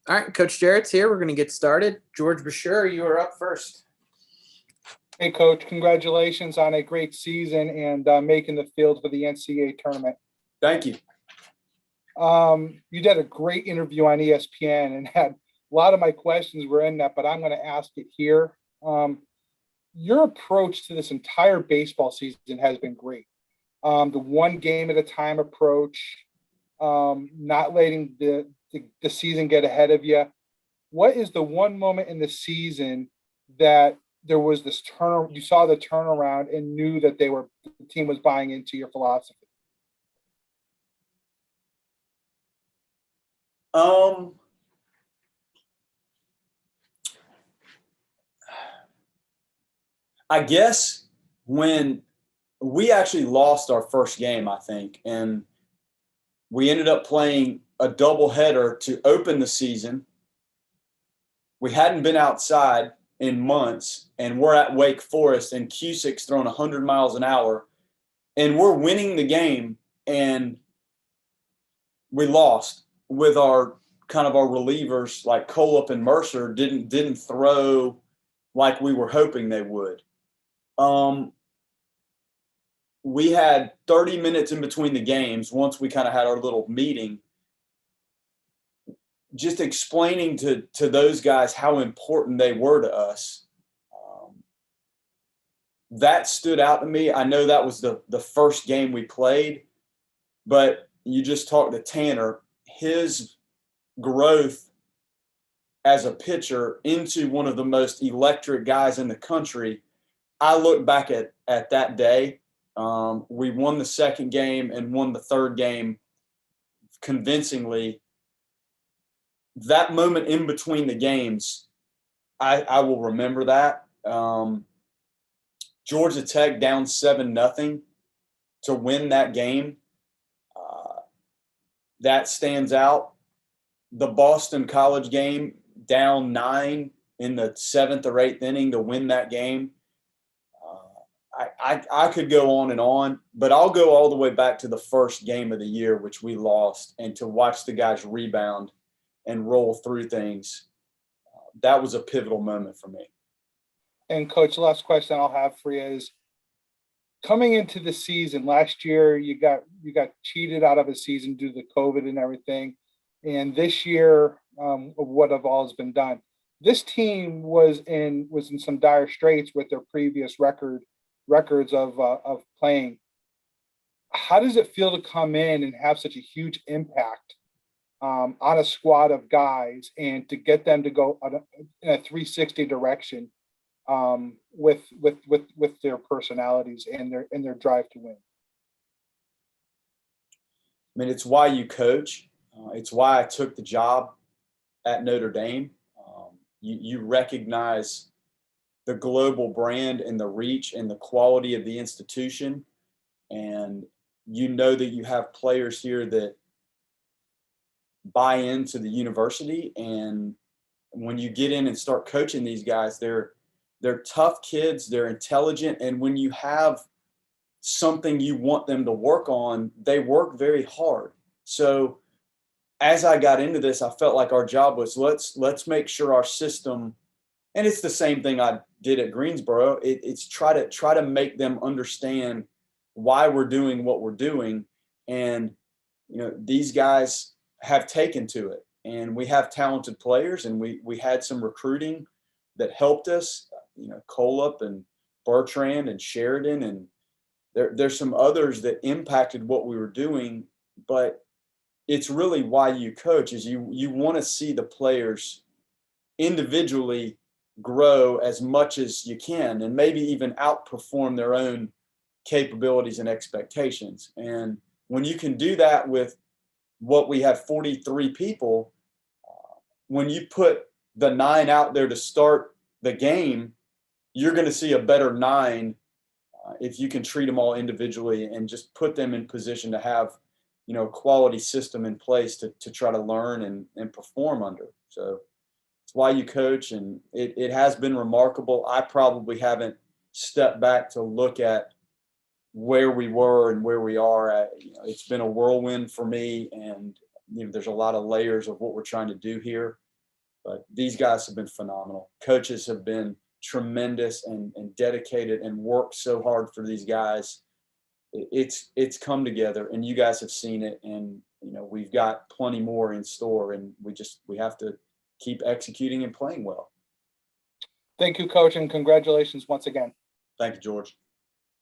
All right, Coach Jarrett's here. We're going to get started. George Bashir, you are up first. Hey, Coach, congratulations on a great season and making the field for the NCAA tournament. Thank you. You did a great interview on ESPN and had a lot of my questions were in that, but I'm going to ask it here. Your approach to this entire baseball season has been great. The one game at a time approach, not letting the season get ahead of you. What is the one moment in the season that there was this you saw the turnaround and knew that the team was buying into your philosophy? I guess when we actually lost our first game, I think, and we ended up playing a doubleheader to open the season. We hadn't been outside in months, and we're at Wake Forest, and Cusick's throwing 100 miles an hour, and we're winning the game, and we lost with our relievers like Coleup and Mercer didn't throw like we were hoping they would. We had 30 minutes in between the games once we kind of had our little meeting, just explaining to those guys how important they were to us. That stood out to me. I know that was the first game we played, but you just talked to Tanner, his growth as a pitcher into one of the most electric guys in the country. I look back at that day. We won the second game and won the third game convincingly. That moment in between the games, I will remember that. Georgia Tech down 7-0 to win that game. That stands out. The Boston College game down 9 in the 7th or 8th inning to win that game. I could go on, but I'll go all the way back to the first game of the year, which we lost, and to watch the guys rebound and roll through things. That was a pivotal moment for me. And Coach, the last question I'll have for you is, coming into the season last year, you got cheated out of a season due to COVID and everything. And this year, what have all has been done? This team was in some dire straits with their previous records of playing. How does it feel to come in and have such a huge impact on a squad of guys and to get them to go in a 360 direction with their personalities and their drive to win? I mean, it's why you coach. It's why I took the job at Notre Dame. You recognize the global brand and the reach and the quality of the institution. And you know that you have players here that buy into the university. And when you get in and start coaching these guys, they're tough kids, they're intelligent. And when you have something you want them to work on, they work very hard. So as I got into this, I felt like our job was let's make sure our system, and it's the same thing I did at Greensboro. It's try to make them understand why we're doing what we're doing. And, these guys have taken to it, and we have talented players, and we had some recruiting that helped us, Coleup and Bertrand and Sheridan. And there's some others that impacted what we were doing, but it's really why you coach is you want to see the players individually grow as much as you can and maybe even outperform their own capabilities and expectations. And when you can do that with what we have 43 people, when you put the 9 out there to start the game, you're going to see a better 9 if you can treat them all individually and just put them in position to have a quality system in place to try to learn and perform under. So it's why you coach, and it has been remarkable. I probably haven't stepped back to look at where we were and where we are at. It's been a whirlwind for me, and there's a lot of layers of what we're trying to do here. But these guys have been phenomenal. Coaches have been tremendous and dedicated and worked so hard for these guys. It's come together, and you guys have seen it. And we've got plenty more in store, and we have to keep executing and playing well. Thank you, Coach, and congratulations once again. Thank you, George.